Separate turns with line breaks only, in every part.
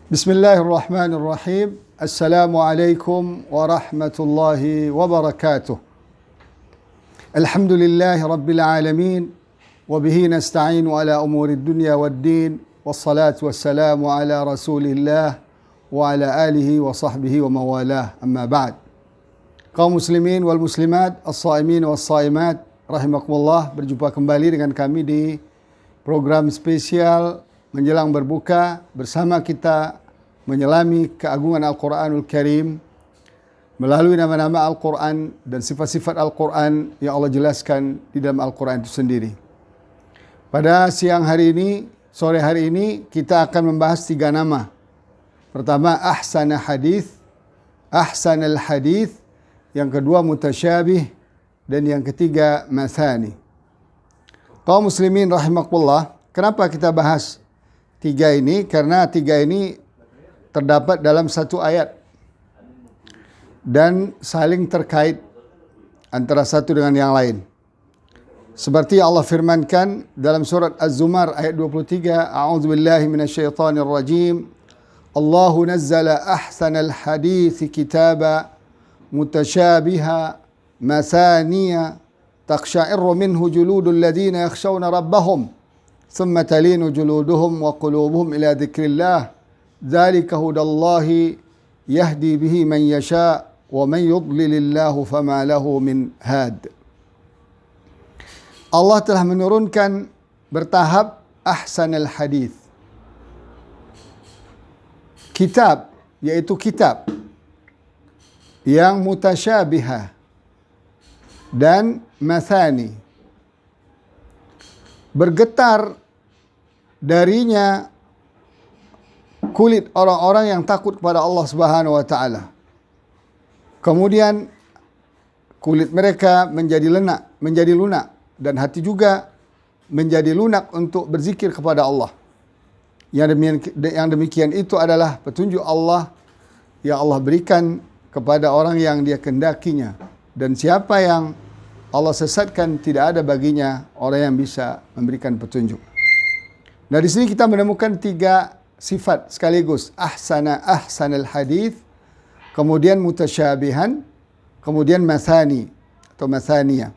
Bismillahirrahmanirrahim. Assalamualaikum warahmatullahi wabarakatuh. Alhamdulillahi rabbil alamin. Wabihi nasta'inu ala umuri dunya waddin. Wassalatu wassalamu ala rasulillah wa ala alihi wa sahbihi wa mawalah. Amma ba'd. Kaum muslimin wal muslimat, as-saimin was saimat, rahimakumullah, berjumpa kembali dengan kami di program spesial menjelang berbuka, bersama kita menyelami keagungan Al-Quranul Karim melalui nama-nama Al-Quran dan sifat-sifat Al-Quran yang Allah jelaskan di dalam Al-Quran itu sendiri. Pada siang hari ini, sore hari ini, kita akan membahas 3 nama. Pertama, ahsanal hadith, yang kedua mutasyabih, dan yang ketiga mathani. Kaum muslimin rahimakumullah, kenapa kita bahas 3 ini? Karena 3 ini terdapat dalam satu ayat dan saling terkait antara satu dengan yang lain. Seperti Allah firmankan dalam surat Az-Zumar ayat 23, A'udzubillahi minasyaitonir rajim. Allahu nazzala ahsanal hadithi kitaba mutasyabiha mathaniya taqsha'irru minhu juludul ladzina yakhshawna rabbahum thumma talinu juluduhum wa qulubuhum ila dzikrillah. Dzalika hudallahi yahdi bihi man yasha wa man yudlilillahu fama lahu min had. Allah telah menurunkan bertahap ahsanal hadith. Kitab, yaitu kitab yang mutasyabihah dan mathani. Bergetar darinya kulit orang-orang yang takut kepada Allah Subhanahu wa taala. Kemudian kulit mereka menjadi lunak dan hati juga menjadi lunak untuk berzikir kepada Allah. Yang demikian itu adalah petunjuk Allah yang Allah berikan kepada orang yang Dia kehendakinya, dan siapa yang Allah sesatkan tidak ada baginya orang yang bisa memberikan petunjuk. Nah, di sini kita menemukan 3 sifat sekaligus, ahsanal hadith, kemudian mutasyabihan, kemudian mathani atau mathaniyah.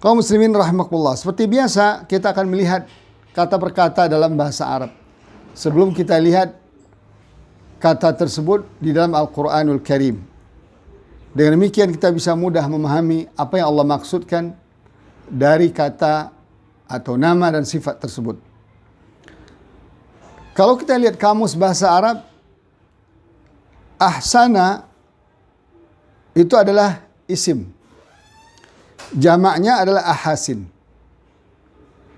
Kaum muslimin rahimakumullah, seperti biasa kita akan melihat kata per kata dalam bahasa Arab sebelum kita lihat kata tersebut di dalam Al-Quranul Karim. Dengan demikian kita bisa mudah memahami apa yang Allah maksudkan dari kata atau nama dan sifat tersebut. Kalau kita lihat kamus bahasa Arab, ahsana itu adalah isim. Jamaknya adalah ahasin.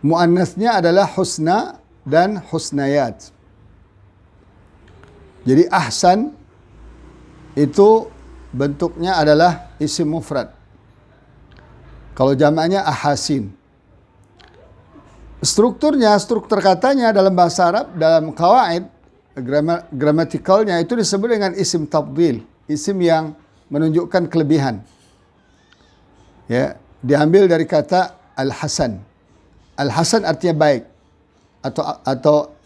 Muannasnya adalah husna dan husnayat. Jadi ahsan itu bentuknya adalah isim mufrad. Kalau jamaknya ahasin. Struktur katanya dalam bahasa Arab, dalam qawaid gramatikalnya itu disebut dengan isim tafdhil, isim yang menunjukkan kelebihan. Ya, diambil dari kata al-hasan. Al-hasan artinya baik atau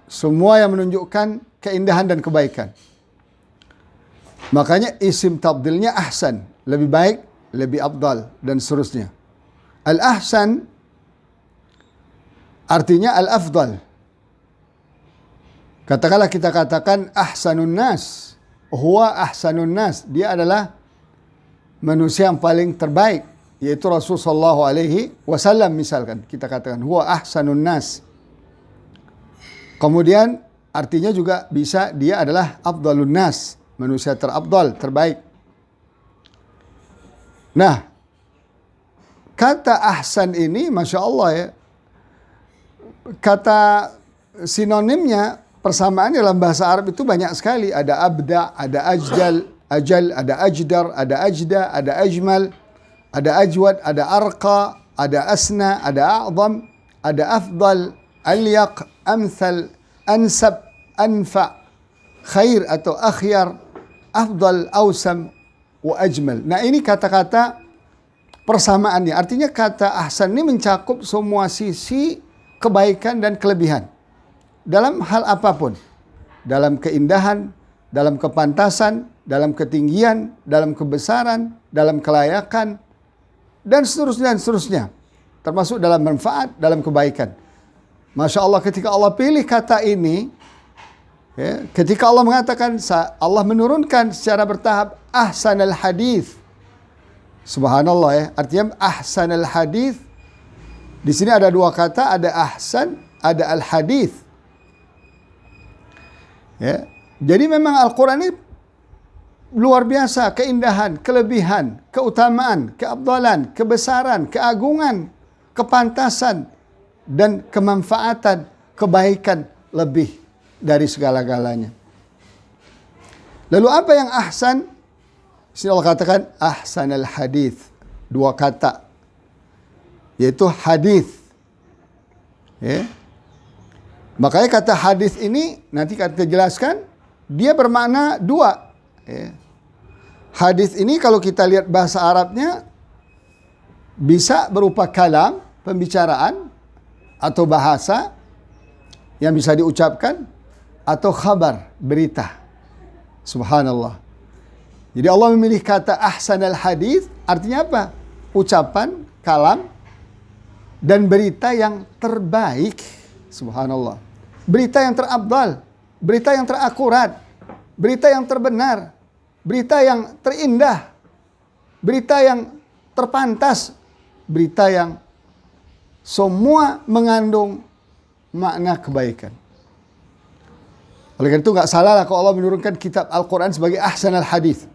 semua yang menunjukkan keindahan dan kebaikan. Makanya isim tafdhilnya ahsan, lebih baik, lebih afdal dan seterusnya. Al-ahsan artinya al-afdal. Katakanlah kita katakan ahsanun nas. Huwa ahsanun nas. Dia adalah manusia yang paling terbaik, yaitu Rasulullah sallallahu alaihi wasallam misalkan. Kita katakan huwa ahsanun nas. Kemudian artinya juga bisa dia adalah afdalun nas. Manusia terafdal, terbaik. Nah, kata ahsan ini, Masya Allah ya, kata sinonimnya, persamaan dalam bahasa Arab itu banyak sekali. Ada abda, ada ajal, ada ajdar, ada ajda, ada ajmal, ada ajwad, ada arqa, ada asna, ada a'zam, ada afdal, alyaq, amthal, ansab, anfa, khair atau akhyar, afdal, awsam, wa ajmal. Nah, ini kata-kata persamaannya. Artinya kata ahsan ini mencakup semua sisi kebaikan dan kelebihan. dalam hal apapun. Dalam keindahan, dalam kepantasan, dalam ketinggian, dalam kebesaran, dalam kelayakan, dan seterusnya. Termasuk dalam manfaat, dalam kebaikan. Masya Allah, ketika Allah pilih kata ini, ya, ketika Allah mengatakan, Allah menurunkan secara bertahap ahsanal hadith. Subhanallah ya, artinya ahsanal hadith. Di sini ada dua kata, ada ahsan, ada al-hadith. Ya, jadi memang Al-Quran ini luar biasa, keindahan, kelebihan, keutamaan, keabdalan, kebesaran, keagungan, kepantasan, dan kemanfaatan, kebaikan lebih dari segala-galanya. Lalu apa yang ahsan? Sini Allah katakan ahsanal hadith. Dua kata, yaitu hadith. Ya. Makanya kata hadis ini nanti kita jelaskan, dia bermakna dua. Ya. Hadis ini kalau kita lihat bahasa Arabnya bisa berupa kalam, pembicaraan, atau bahasa yang bisa diucapkan, atau khabar, berita. Subhanallah. Jadi Allah memilih kata ahsanal hadis, artinya apa? Ucapan, kalam, dan berita yang terbaik. Subhanallah. Berita yang terabdal, berita yang terakurat, berita yang terbenar, berita yang terindah, berita yang terpantas, berita yang semua mengandung makna kebaikan. Oleh karena itu nggak salah lah kalau Allah menurunkan kitab Al-Quran sebagai ahsanal hadith.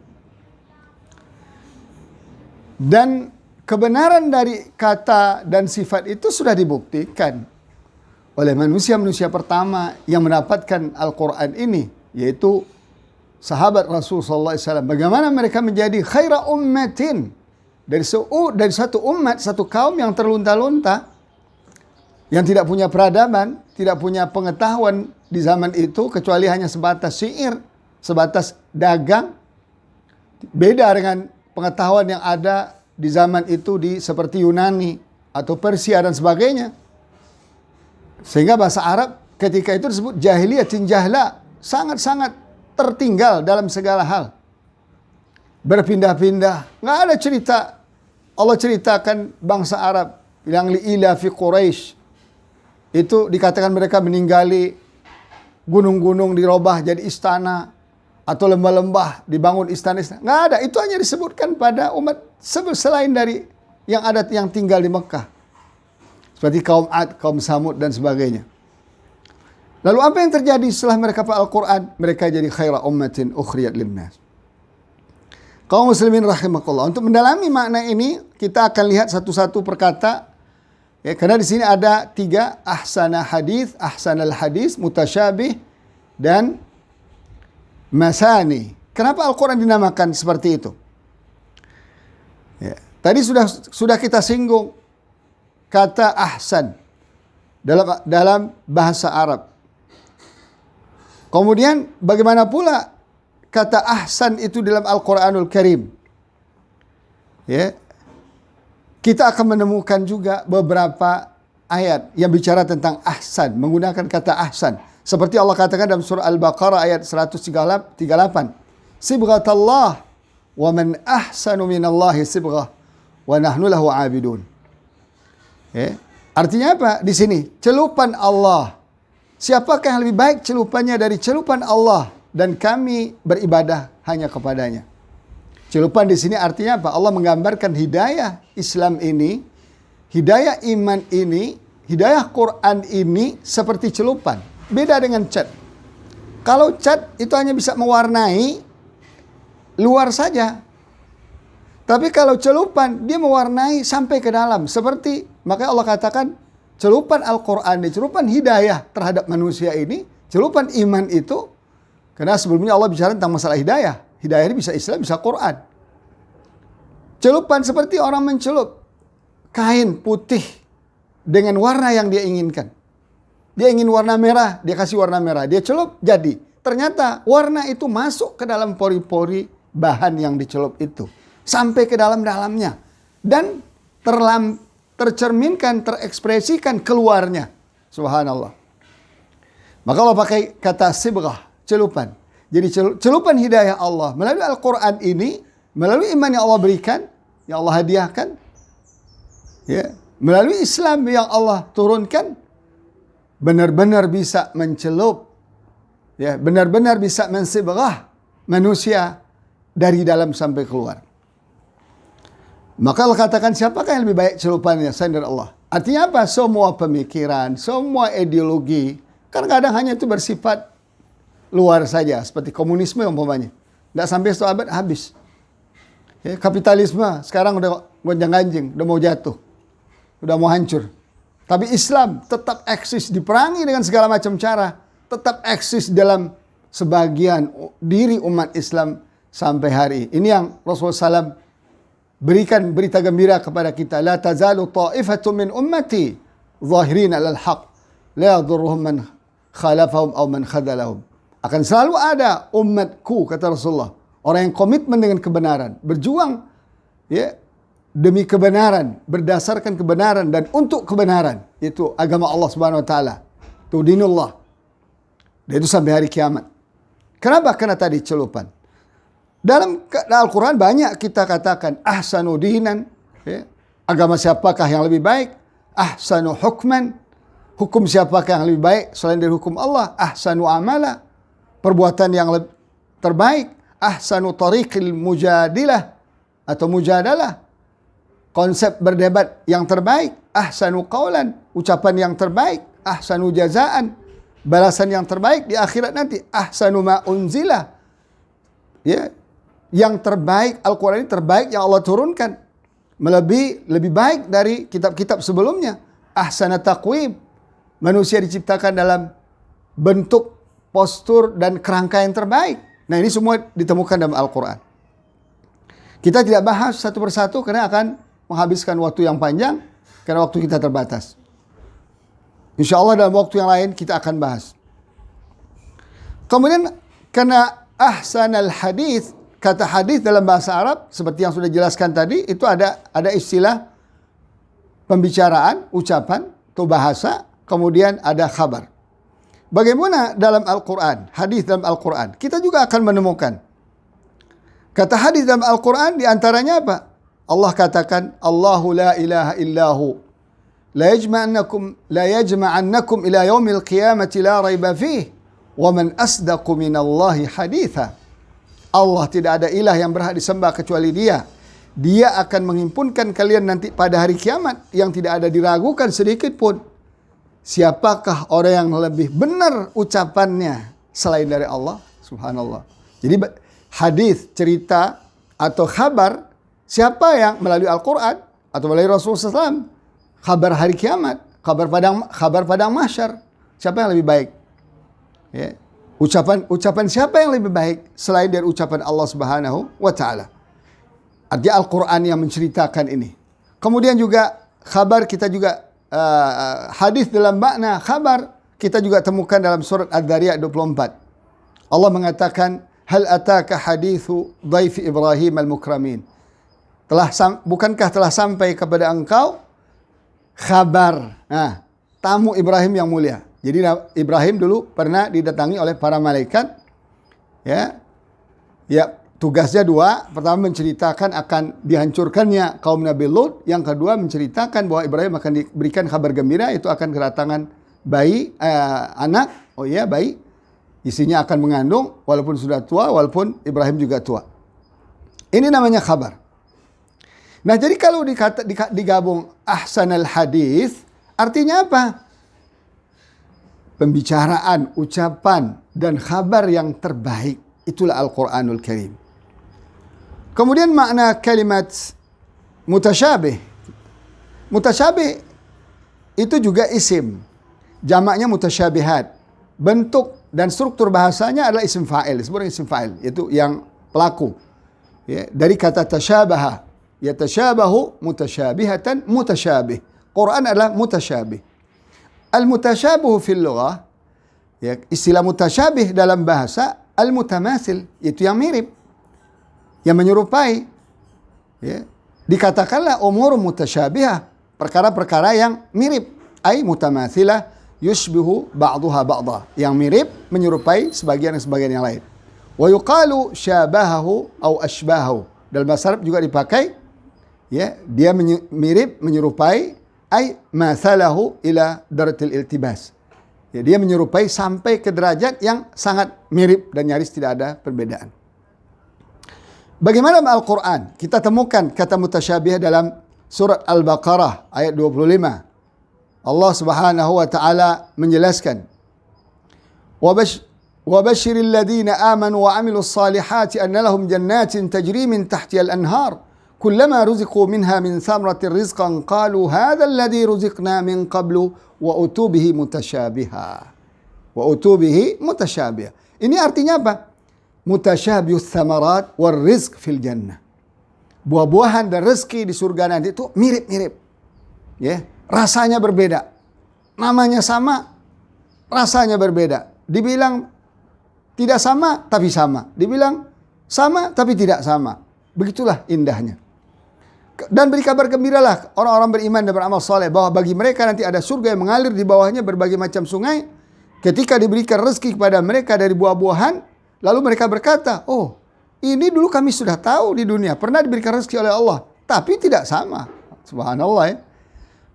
Dan kebenaran dari kata dan sifat itu sudah dibuktikan oleh manusia-manusia pertama yang mendapatkan Al-Quran ini, yaitu sahabat Rasul sallallahu alaihi wasallam. Bagaimana mereka menjadi khaira ummatin, dari satu umat, satu kaum yang terlunta-lunta, yang tidak punya peradaban, tidak punya pengetahuan di zaman itu kecuali hanya sebatas syair, sebatas dagang. Beda dengan pengetahuan yang ada di zaman itu seperti Yunani atau Persia dan sebagainya. Sehingga bahasa Arab ketika itu disebut jahiliyatin jahla, sangat-sangat tertinggal dalam segala hal. Berpindah-pindah, nggak ada cerita. Allah ceritakan bangsa Arab yang li'ila fi Quraisy, itu dikatakan mereka meninggali gunung-gunung dirubah jadi istana, atau lembah-lembah dibangun istana-istana. Nggak ada, itu hanya disebutkan pada umat selain dari yang ada yang tinggal di Mekah. Seperti kaum Ad, kaum Samud, dan sebagainya. Lalu apa yang terjadi setelah mereka hafal Al-Quran? Mereka jadi khaira ummatin ukhriyat linnas. Kaum muslimin rahimakumullah. Untuk mendalami makna ini, kita akan lihat satu-satu perkata. Ya, karena di sini ada 3, ahsana hadith, ahsanal hadith, mutasyabih, dan masani. Kenapa Al-Quran dinamakan seperti itu? Ya, tadi sudah kita singgung kata ahsan dalam bahasa Arab. Kemudian bagaimana pula kata ahsan itu dalam Al-Quranul Karim? Ya, kita akan menemukan juga beberapa ayat yang bicara tentang ahsan, menggunakan kata ahsan. Seperti Allah katakan dalam surah Al-Baqarah ayat 138. Sibghatallah wa man ahsanu minallahi sibghah wa nahnu lahu abidun. Ya. Artinya apa? Di sini celupan Allah. Siapakah yang lebih baik celupannya dari celupan Allah, dan kami beribadah hanya kepadanya. Celupan di sini artinya apa? Allah menggambarkan hidayah Islam ini, hidayah iman ini, hidayah Quran ini seperti celupan. Beda dengan cat. Kalau cat itu hanya bisa mewarnai luar saja. Tapi kalau celupan, dia mewarnai sampai ke dalam. Seperti, makanya Allah katakan, celupan Al-Quran, celupan hidayah terhadap manusia ini, celupan iman itu, karena sebelumnya Allah bicara tentang masalah hidayah. Hidayah ini bisa Islam, bisa Quran. Celupan seperti orang mencelup kain putih dengan warna yang dia inginkan. Dia ingin warna merah, dia kasih warna merah. Dia celup, jadi. Ternyata warna itu masuk ke dalam pori-pori bahan yang dicelup itu. Sampai ke dalam-dalamnya. Dan tercerminkan, terekspresikan keluarnya. Subhanallah. Maka Allah pakai kata sibrah, celupan. Jadi celupan hidayah Allah melalui Al-Quran ini, melalui iman yang Allah berikan, yang Allah hadiahkan, ya, melalui Islam yang Allah turunkan, benar-benar bisa mencelup, ya, benar-benar bisa mensibrah manusia dari dalam sampai keluar. Maka Allah katakan, siapakah yang lebih baik celupannya selain dari Allah? Artinya apa? Semua pemikiran, semua ideologi, kadang-kadang hanya itu bersifat luar saja, seperti komunisme umpamanya. Tidak sampai 1 abad habis. Ya, kapitalisme sekarang udah gonjang-ganjing, udah mau jatuh, udah mau hancur. Tapi Islam tetap eksis, diperangi dengan segala macam cara, tetap eksis dalam sebagian diri umat Islam sampai hari ini. Ini yang Rasulullah SAW berikan berita gembira kepada kita. La tazalu ta'ifatu min ummati zahirin alal haq la yadurruhum man khalafahum aw man khadalahum. Akan selalu ada umatku, kata Rasulullah, orang yang komitmen dengan kebenaran, berjuang, ya, demi kebenaran, berdasarkan kebenaran dan untuk kebenaran, yaitu agama Allah Subhanahu wa taala. Itu dinullah. Dan itu sampai hari kiamat. Kenapa? Karena tadi celupan. Dalam Al-Quran banyak kita katakan ahsanu dinan, ya, agama siapakah yang lebih baik? Ahsanu hukman, hukum siapakah yang lebih baik selain dari hukum Allah? Ahsanu amala, perbuatan yang terbaik. Ahsanu tariqil mujadilah atau mujadalah, konsep berdebat yang terbaik. Ahsanu qawlan, ucapan yang terbaik. Ahsanu jazaan, balasan yang terbaik di akhirat nanti. Ahsanu ma unzila, ya, yang terbaik. Al-Quran ini terbaik yang Allah turunkan, lebih baik dari kitab-kitab sebelumnya. Ahsana taqwim, manusia diciptakan dalam bentuk, postur dan kerangka yang terbaik. Nah, ini semua ditemukan dalam Al-Quran. Kita tidak bahas satu persatu karena akan menghabiskan waktu yang panjang, karena waktu kita terbatas. Insya Allah dalam waktu yang lain kita akan bahas. Kemudian karena ahsanal hadis, kata hadis dalam bahasa Arab seperti yang sudah dijelaskan tadi, itu ada istilah pembicaraan, ucapan atau bahasa, kemudian ada khabar. Bagaimana dalam Al-Quran, hadis dalam Al-Quran? Kita juga akan menemukan kata hadis dalam Al-Quran, diantaranya apa? Allah katakan, Allahu la ilaha illahu la yajma'annakum ila yaumil qiyamati la raiba fih wa man asdaqu minallahi haditha. Allah tidak ada ilah yang berhak disembah kecuali Dia. Dia akan menghimpunkan kalian nanti pada hari kiamat yang tidak ada diragukan sedikit pun. Siapakah orang yang lebih benar ucapannya selain dari Allah? Subhanallah. Jadi hadis, cerita atau kabar, siapa yang melalui Al-Quran atau melalui Rasulullah SAW, kabar hari kiamat, kabar padang mahsyar, siapa yang lebih baik? Ya. Ucapan siapa yang lebih baik selain dari ucapan Allah Subhanahu wa taala? Artinya Al-Qur'an yang menceritakan ini. Kemudian juga kabar kita juga hadis dalam makna kabar kita juga temukan dalam surat Ad-Dzariyat 24. Allah mengatakan, hal ataka hadithu dhaifi Ibrahim al-mukramin. Bukankah telah sampai kepada engkau kabar tamu Ibrahim yang mulia. Jadi Ibrahim dulu pernah didatangi oleh para malaikat, ya, tugasnya dua. Pertama menceritakan akan dihancurkannya kaum Nabi Lut. Yang kedua menceritakan bahwa Ibrahim akan diberikan kabar gembira, itu akan kedatangan bayi, anak. Oh iya, bayi. Isinya akan mengandung, walaupun sudah tua, walaupun Ibrahim juga tua. Ini namanya kabar. Nah, jadi kalau digabung ahsanal hadis, artinya apa? Pembicaraan, ucapan, dan kabar yang terbaik. Itulah Al-Quranul Karim. Kemudian makna kalimat mutasyabih. Mutasyabih itu juga isim. Jamaknya mutasyabihat. Bentuk dan struktur bahasanya adalah isim fa'il. Sebenarnya isim fa'il. Itu yang pelaku. Ya, dari kata tasyabaha. Yatasyabahu mutasyabihatan mutasyabih. Quran adalah mutasyabih. Al-mutasyabihu fil lughah, ya, istilah mutasyabih dalam bahasa, al-mutamasil, itu yang mirip, yang menyerupai. Ya. Dikatakanlah umur mutasyabihah, perkara-perkara yang mirip, ay mutamathilah yushbihu ba'daha ba'dha, yang mirip menyerupai sebagian yang lain. Wa yuqalu syabahahu au ashbahahu. Dalam bahasa Arab juga dipakai, ya, dia mirip menyerupai, ay mathalahu ila daratil iltibas. Ya, dia menyerupai sampai ke derajat yang sangat mirip dan nyaris tidak ada perbedaan. Bagaimana Al-Quran? Kita temukan kata mutasyabih dalam surat Al-Baqarah ayat 25. Allah Subhanahu wa taala menjelaskan, وَبَشِّرِ الَّذِينَ آمَنُوا وَعَمِلُوا الصَّالِحَاتِ أَنَّ لَهُمْ جَنَّاتٍ تَجْرِي مِنْ تَحْتِهَا الْأَنْهَارُ كُلَّمَا رُزِقُوا مِنْهَا مِنْ ثَمَرَةٍ رِزْقًا قَالُوا هَذَا الَّذِي رُزِقْنَا مِنْ قَبْلُ وَأُتُوا بِهِ مُتَشَابِهًا. Ini artinya apa? Mutasyabihu tsamarat war rizq fil jannah. Buah-buahan dan rezeki di surga nanti itu mirip-mirip. Ya, rasanya berbeda. Namanya sama, rasanya berbeda. Dibilang tidak sama tapi sama. Dibilang sama tapi tidak sama. Begitulah indahnya. Dan beri kabar gembiralah orang-orang beriman dan beramal saleh bahwa bagi mereka nanti ada surga yang mengalir di bawahnya berbagai macam sungai. Ketika diberikan rezeki kepada mereka dari buah-buahan, lalu mereka berkata, oh, ini dulu kami sudah tahu di dunia, pernah diberikan rezeki oleh Allah, tapi tidak sama. Subhanallah ya.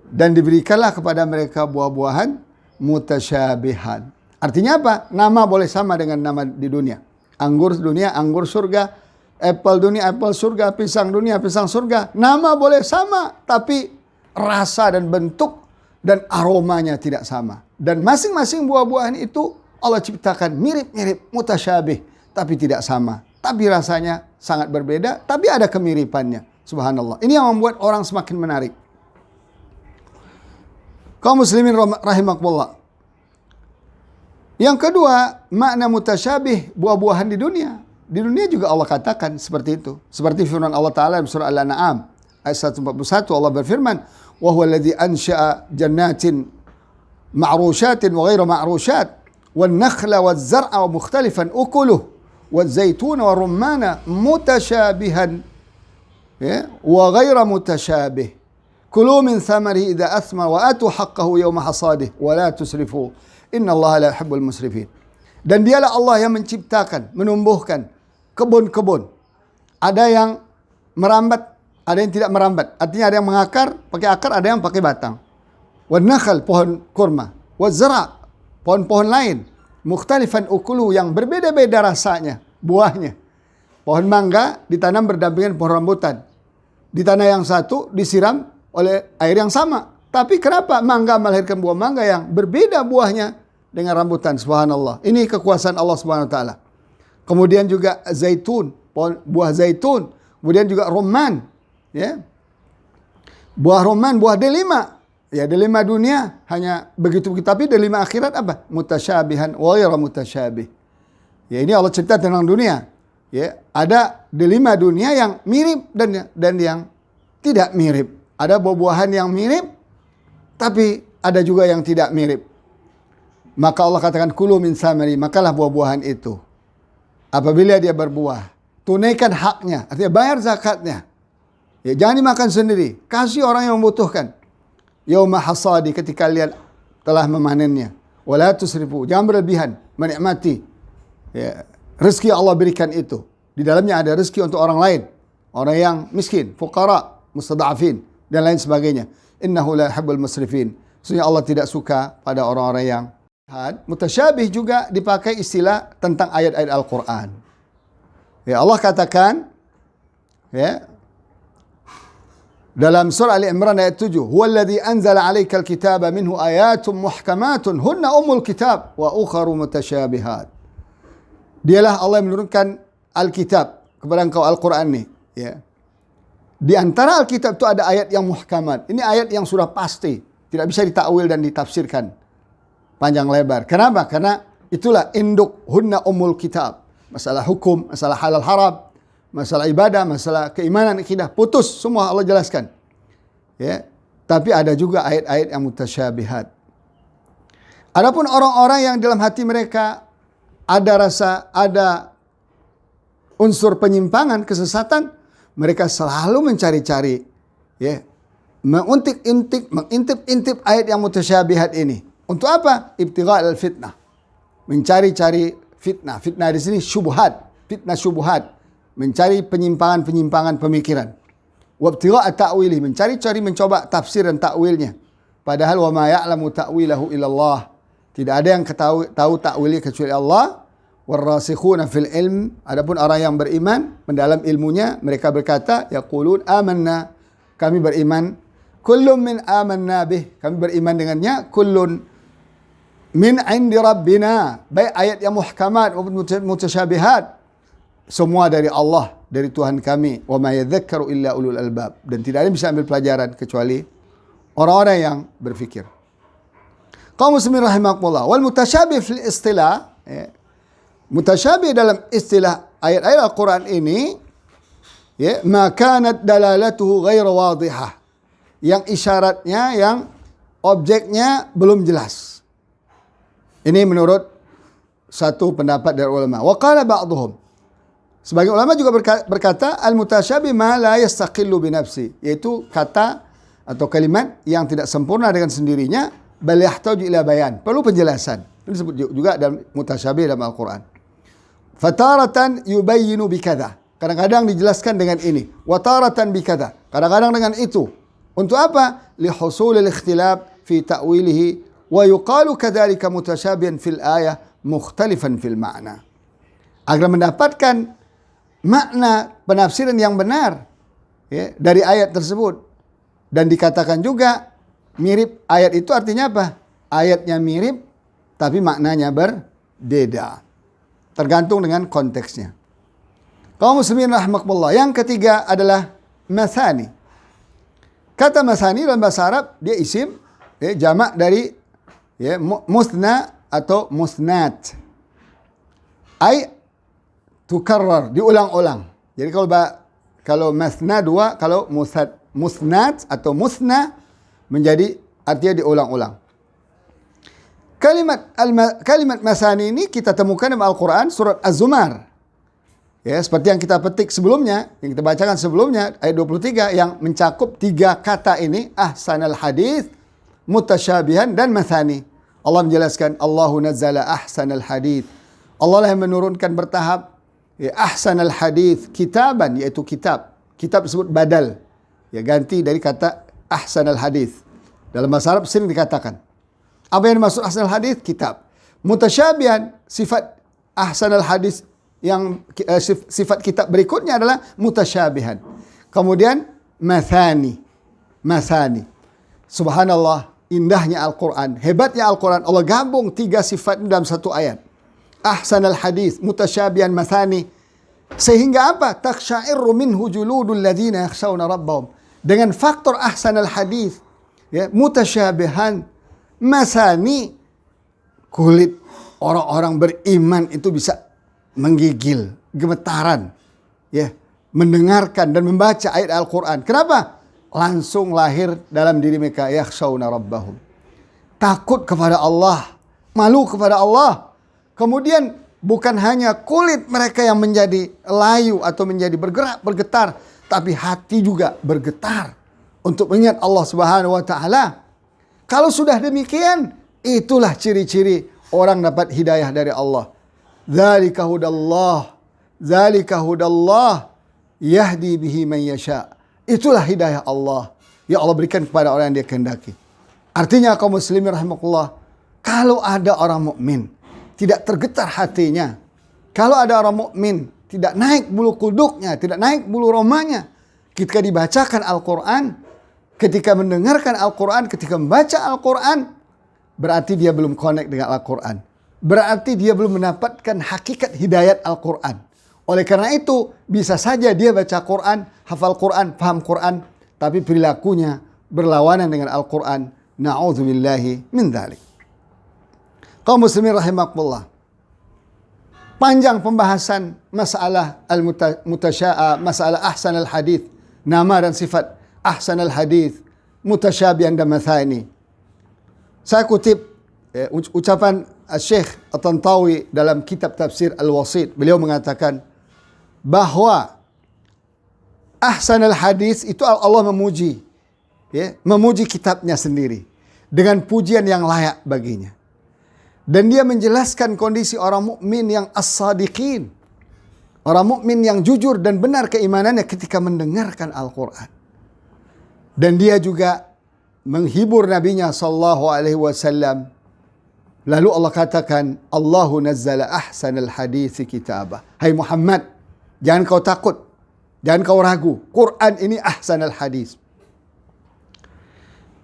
Dan diberikanlah kepada mereka buah-buahan mutasyabihan. Artinya apa? Nama boleh sama dengan nama di dunia. Anggur dunia, anggur surga. Apple dunia, apple surga. Pisang dunia, pisang surga. Nama boleh sama, tapi rasa dan bentuk dan aromanya tidak sama. Dan masing-masing buah-buahan itu Allah ciptakan mirip-mirip, mutasyabih, tapi tidak sama. Tapi rasanya sangat berbeda, tapi ada kemiripannya. Subhanallah. Ini yang membuat orang semakin menarik. Kaum muslimin rahimakumullah. Yang kedua, makna mutasyabih buah-buahan di dunia. Di dunia juga Allah katakan seperti itu. Seperti firman Allah Ta'ala dalam surah Al-An'am ayat 141, Allah berfirman, "Wa huwa alladzi ansha'a jannatin ma'rushatin wa ghairu ma'rushat wan nakhla waz zar'a mukhtalifan ukuluh waz zaituna wa rummana mutasyabihan wa ghairu mutasyabih. Kulu min thamarihi idza athmara wa atu haqqahu yawma hasadih wa la tusrifu. Innallaha la yuhibbul musrifin." Dan dialah Allah yang menciptakan, menumbuhkan kebun-kebun. Ada yang merambat, ada yang tidak merambat. Artinya ada yang mengakar, pakai akar, ada yang pakai batang. Wan nakhal, pohon kurma. Waz zara', pohon-pohon lain. Mukhtalifan ukuluhu, yang berbeda-beda rasanya, buahnya. Pohon mangga ditanam berdampingan pohon rambutan. Di tanah yang satu disiram oleh air yang sama. Tapi kenapa mangga melahirkan buah mangga yang berbeda buahnya dengan rambutan? Subhanallah. Ini kekuasaan Allah Subhanahu wa taala. Kemudian juga zaitun, buah zaitun. Kemudian juga rumman, ya. Buah rumman, buah delima. Ya, delima dunia hanya begitu-begitu, tapi delima akhirat apa? Mutasyabihan wa ghairu mutasyabih. Ya, ini Allah cerita tentang dunia. Ya, ada delima dunia yang mirip dan yang tidak mirip. Ada buah-buahan yang mirip, tapi ada juga yang tidak mirip. Maka Allah katakan, kulu min samari, makalah buah-buahan itu. Apabila dia berbuah, tunaikan haknya, artinya bayar zakatnya. Ya, jangan dimakan sendiri, kasih orang yang membutuhkan. Yauma hasadi, ketika kalian telah memanennya. Wala tusrifu, jangan berlebihan menikmati. Ya, rezeki Allah berikan itu. Di dalamnya ada rezeki untuk orang lain. Orang yang miskin, fuqara, mustada'afin, dan lain sebagainya. Innahu la yuhibbul musrifin. Sesungguhnya Allah tidak suka pada orang-orang yang mutasyabih. Juga dipakai istilah tentang ayat-ayat Al-Quran. Ya, Allah katakan, ya, dalam surah Ali Imran ayat 7, "Huwallazi anzala 'alaikal kitaba minhu ayatun muhkamatun hunna ummul kitab wa ukharu mutasyabihat." Dialah Allah yang menurunkan Alkitab kepada engkau, Al-Quran nih, ya. Di antara Alkitab itu ada ayat yang muhkamat. Ini ayat yang sudah pasti, tidak bisa ditakwil dan ditafsirkan panjang lebar. Kenapa? Karena itulah induk, hunna ummul kitab. Masalah hukum, masalah halal haram, masalah ibadah, masalah keimanan, akidah, putus semua Allah jelaskan. Ya, tapi ada juga ayat-ayat yang mutasyabihat. Adapun orang-orang yang dalam hati mereka ada unsur penyimpangan, kesesatan, mereka selalu mencari-cari, ya, mengintip-intip ayat yang mutasyabihat ini. Untuk apa? Ibtigha' al-fitnah. Mencari-cari fitnah. Fitnah di sini syubhat. Fitnah syubhat. Mencari penyimpangan-penyimpangan pemikiran. Wabtigha' ta'wilih. Mencari-cari mencoba tafsir dan takwilnya. Padahal wa ma ya'lamu ta'wilahu illallah. Tidak ada yang tahu takwilnya kecuali Allah. Warrasikhuna fil ilm. Adapun orang yang beriman mendalam ilmunya, mereka berkata, yaqulun amanna. Kami beriman. Kullun min amanna bih. Kami beriman dengannya. Kullun min indi rabbina. Baik ayat yang muhkamat maupun mutasyabihat. Semua dari Allah, dari Tuhan kami. Wa ma yadhakkaru illa ulul albab. Dan tidak ada yang bisa ambil pelajaran kecuali orang-orang yang berfikir. Kaum muslimin rahimakumullah. Wal mutasyabih fil istilah. Mutasyabih dalam istilah ayat-ayat Al-Quran ini, ma kanat dalalatuhu ghaira wadihah. Yang isyaratnya, yang objeknya belum jelas. Ini menurut satu pendapat dari ulama. Wa qala ba'dhum. Sebagian ulama juga berkata, al-mutasyabih ma la yastaqillu binafsi. Yaitu kata atau kalimat yang tidak sempurna dengan sendirinya, bal yahtaju ila bayan. Perlu penjelasan. Ini disebut juga dalam mutasyabih dalam Al-Quran. Fataratan yubayyinu bikadha. Kadang-kadang dijelaskan dengan ini. Wataratan bikadha. Kadang-kadang dengan itu. Untuk apa? Lihusulil ikhtilaf fi ta'wilihi. Wa yuqalu kadhalika mutasyabihan fil ayah mukhtalifan fil ma'na. Agar mendapatkan makna penafsiran yang benar dari ayat tersebut. Dan dikatakan juga mirip. Ayat itu artinya apa? Ayatnya mirip tapi maknanya berbeda. Tergantung dengan konteksnya. Kaum muslimin rahimakumullah. Yang ketiga adalah masani. Kata masani dalam bahasa Arab dia isim jamak dari musna atau musnat. Ai tukarrar, diulang-ulang. Jadi kalau masna dua, kalau musnat atau musna menjadi artinya diulang-ulang. Kalimat masani ini kita temukan dalam Al-Quran surat Az-Zumar. Seperti yang kita petik sebelumnya, yang kita bacakan sebelumnya, ayat 23 yang mencakup tiga kata ini, ahsanal hadith, mutasyabihan dan masani. Allah menjelaskan, Allahu nazzala ahsanal hadith. Allah lah yang menurunkan bertahap ahsanal hadith kitaban, yaitu kitab. Kitab disebut badal. Ganti dari kata ahsanal hadith. Dalam bahasa Arab sering dikatakan. Apa yang dimaksud ahsanal hadith? Kitab. Mutasyabihan, sifat ahsanal hadith yang sifat kitab berikutnya adalah mutasyabihan. Kemudian mathani. Subhanallah, indahnya Al-Quran, hebatnya Al-Quran. Allah gabung tiga sifat dalam satu ayat. Ahsanal hadith, mutasyabihan, mathani. Sehingga apa? Taksya'irru minhu juludul ladzina yakhshawna rabbahum. Dengan faktor ahsanal hadith, mutasyabihan, masani, kulit orang-orang beriman itu bisa menggigil, gemetaran, mendengarkan dan membaca ayat Al-Quran. Kenapa? Langsung lahir dalam diri mereka, yakhshawna rabbahum. Takut kepada Allah, malu kepada Allah. Kemudian bukan hanya kulit mereka yang menjadi layu atau menjadi bergetar, tapi hati juga bergetar untuk mengingat Allah Subhanahu wa taala. Kalau sudah demikian, itulah ciri-ciri orang dapat hidayah dari Allah. Dzalika hudallah yahdi bihi man yasha. Itulah hidayah Allah yang Allah berikan kepada orang yang Dia kehendaki. Artinya kaum muslimin rahimakumullah, kalau ada orang mukmin tidak tergetar hatinya, kalau ada orang mukmin tidak naik bulu kuduknya, tidak naik bulu romanya ketika dibacakan Al-Quran, ketika mendengarkan Al-Quran, ketika membaca Al-Quran, berarti dia belum connect dengan Al-Quran. Berarti dia belum mendapatkan hakikat hidayat Al-Quran. Oleh karena itu, bisa saja dia baca Quran, hafal Quran, paham Quran, tapi perilakunya berlawanan dengan Al-Quran. Na'udzubillahi min dzalik. Kaum muslimin rahimakumullah. Panjang pembahasan masalah masalah ahsan al-hadith, nama dan sifat ahsan al-hadith, mutasyabihan dan mathani. Saya kutip ucapan Syekh At-Tantawi dalam kitab tafsir Al-Wasit. Beliau mengatakan bahwa ahsan al-hadith itu Allah memuji, memuji kitabnya sendiri. dengan pujian yang layak baginya. Dan dia menjelaskan kondisi orang mukmin yang as-sadiqin. Orang mukmin yang jujur dan benar keimanannya ketika mendengarkan Al-Quran. Dan dia juga menghibur nabinya sallallahu alaihi wasallam. Lalu Allah katakan, Allahu nazzala ahsanal hadits kitabah. Hai Muhammad, jangan kau takut, jangan kau ragu. Quran ini ahsanal hadits.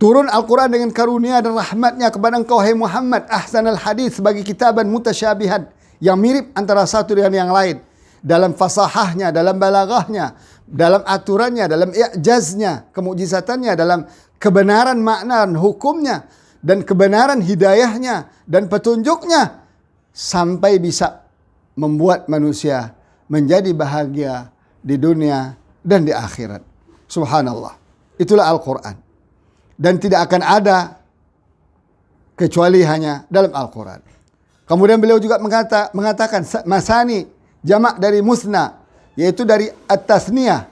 Turun Al-Quran dengan karunia dan rahmatnya kepada engkau, hai Muhammad, ahsanal hadits, sebagai kitaban mutasyabihat, yang mirip antara satu dengan yang lain. Dalam fasahahnya, dalam balaghahnya, dalam aturannya, dalam i'jaznya, kemujizatannya, dalam kebenaran makna dan hukumnya, dan kebenaran hidayahnya, dan petunjuknya, sampai bisa membuat manusia menjadi bahagia di dunia dan di akhirat. Subhanallah. Itulah Al-Quran. Dan tidak akan ada kecuali hanya dalam Al-Quran. Kemudian beliau juga mengatakan masani, jamak dari musna, yaitu dari at-tasniyah,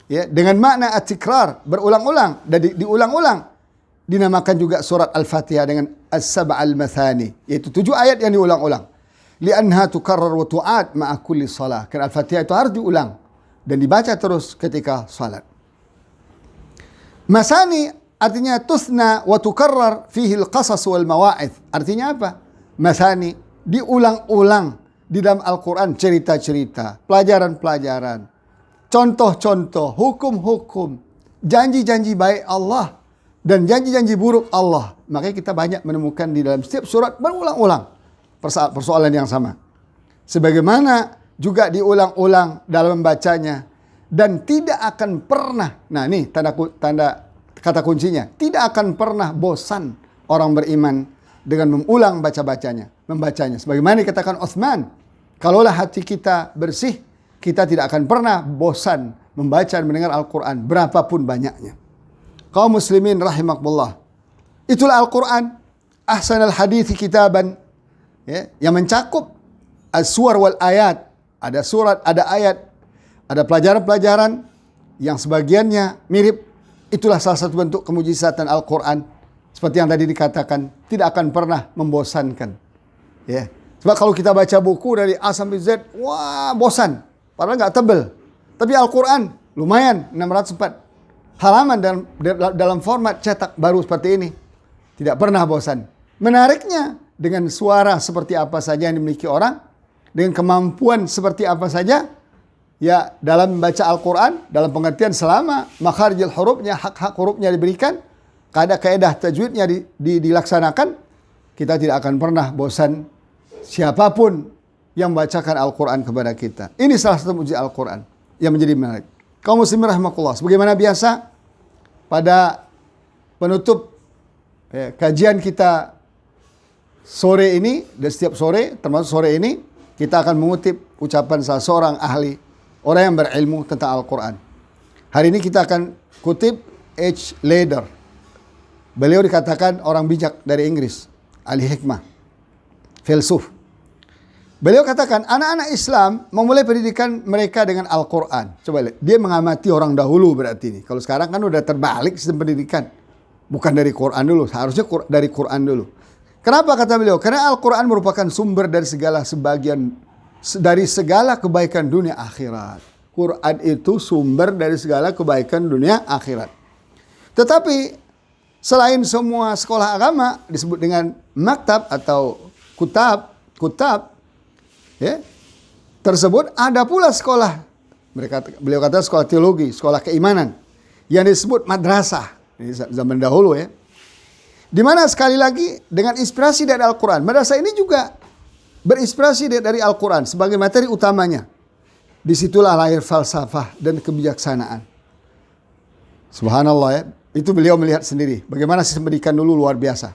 ya, dengan makna at-tikrar, berulang-ulang dan diulang-ulang. Dinamakan juga surat Al-Fatihah dengan as-sab'al mathani, yaitu 7 ayat yang diulang-ulang. Li'anha tukarrar wa tu'ad ma'a kulli salah. Karena Al-Fatihah itu harus diulang dan dibaca terus ketika salat. Masani artinya tusna wa tukarrar fihi al-qasas wal mawa'idh. Artinya apa? Masani, diulang-ulang di dalam Al-Quran, cerita-cerita, pelajaran-pelajaran, contoh-contoh, hukum-hukum, janji-janji baik Allah dan janji-janji buruk Allah. Makanya kita banyak menemukan di dalam setiap surat berulang-ulang persoalan yang sama. Sebagaimana juga diulang-ulang dalam membacanya, dan tidak akan pernah, nah ini tanda kata kuncinya, tidak akan pernah bosan orang beriman dengan mengulang membacanya. Sebagaimana dikatakan Utsman, kalaulah hati kita bersih, kita tidak akan pernah bosan membaca dan mendengar Al-Quran berapapun banyaknya. Kaum muslimin rahimakumullah. Itulah Al-Quran, ahsanal hadithi kitaban, ya, yang mencakup as-suwar wal ayat. Ada surat, ada ayat, ada pelajaran-pelajaran yang sebagiannya mirip. Itulah salah satu bentuk kemujizatan Al-Quran. Seperti yang tadi dikatakan, tidak akan pernah membosankan. Ya. Sebab kalau kita baca buku dari A sampai Z, wah bosan. Padahal nggak tebel. Tapi Al-Quran lumayan, 604 halaman dalam format cetak baru seperti ini. Tidak pernah bosan. Menariknya, dengan suara seperti apa saja yang dimiliki orang, dengan kemampuan seperti apa saja, ya, dalam membaca Al-Quran, dalam pengertian selama makharijul hurufnya, hak-hak hurufnya diberikan, kaedah tajwidnya dilaksanakan, kita tidak akan pernah bosan siapapun yang membacakan Al-Quran kepada kita. Ini salah satu muji Al-Quran yang menjadi menarik. Kaum muslimin rahimakumullah, sebagaimana biasa pada penutup kajian kita sore ini, dan setiap sore, termasuk sore ini, kita akan mengutip ucapan salah seorang ahli, orang yang berilmu tentang Al-Quran. Hari ini kita akan kutip H. Leder. Beliau dikatakan orang bijak dari Inggris, ahli hikmah, filsuf. Beliau katakan anak-anak Islam memulai pendidikan mereka dengan Al-Quran. Coba lihat, dia mengamati orang dahulu berarti ini. Kalau sekarang kan udah terbalik sistem pendidikan. Bukan dari Quran dulu, seharusnya dari Quran dulu. Kenapa kata beliau? Karena Al-Quran merupakan sumber dari segala kebaikan dunia akhirat. Quran itu sumber dari segala kebaikan dunia akhirat. Tetapi selain semua sekolah agama disebut dengan maktab atau kutab, ya, tersebut ada pula sekolah. Beliau kata sekolah teologi, sekolah keimanan yang disebut madrasah. Ini zaman dahulu ya. Di mana sekali lagi dengan inspirasi dari Al-Quran. Madrasah ini juga berinspirasi dari Al-Quran sebagai materi utamanya. Disitulah lahir falsafah dan kebijaksanaan. Subhanallah ya. Itu beliau melihat sendiri. Bagaimana sistem pendidikan dulu luar biasa.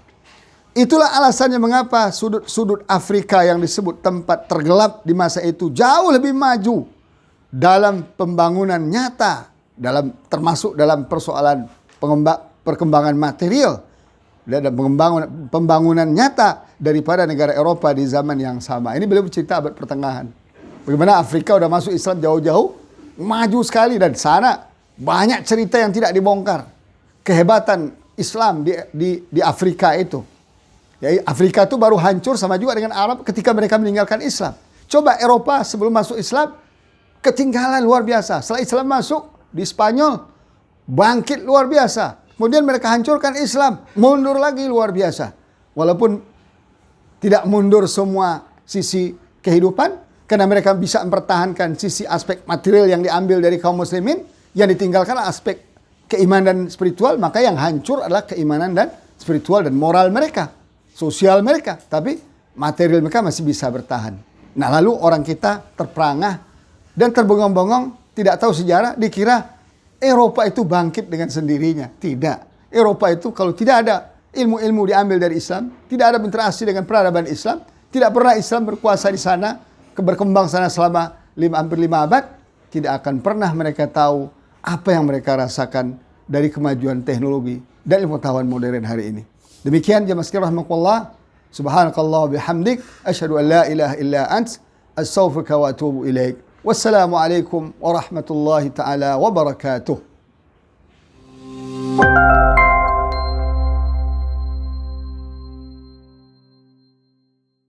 Itulah alasannya mengapa sudut-sudut Afrika yang disebut tempat tergelap di masa itu jauh lebih maju dalam pembangunan nyata, termasuk dalam persoalan perkembangan material dan pembangunan nyata daripada negara Eropa di zaman yang sama. Ini beliau bercerita abad pertengahan. Bagaimana Afrika udah masuk Islam jauh-jauh, maju sekali, dan di sana banyak cerita yang tidak dibongkar. Kehebatan Islam di Afrika itu. Ya, Afrika itu baru hancur sama juga dengan Arab ketika mereka meninggalkan Islam. Coba Eropa sebelum masuk Islam, ketinggalan luar biasa. Setelah Islam masuk di Spanyol, bangkit luar biasa. Kemudian mereka hancurkan Islam, mundur lagi luar biasa. Walaupun tidak mundur semua sisi kehidupan, karena mereka bisa mempertahankan sisi aspek material yang diambil dari kaum muslimin, yang ditinggalkan aspek keimanan dan spiritual, maka yang hancur adalah keimanan dan spiritual dan moral mereka, sosial mereka. Tapi material mereka masih bisa bertahan. Nah, lalu orang kita terperangah dan terbongong-bongong, tidak tahu sejarah, dikira Eropa itu bangkit dengan sendirinya. Tidak. Eropa itu kalau tidak ada ilmu-ilmu diambil dari Islam, tidak ada berinteraksi dengan peradaban Islam, tidak pernah Islam berkuasa di sana, berkembang sana selama hampir 5 abad, tidak akan pernah mereka tahu apa yang mereka rasakan dari kemajuan teknologi dan ilmu pengetahuan modern hari ini. Demikian jemaah sekalian rahimakumullah. Subhanakallah bihamdik asyhadu an la ilaha illa ant astaghfiruka wa atubu ilaik. Wassalamualaikum warahmatullahi taala wabarakatuh.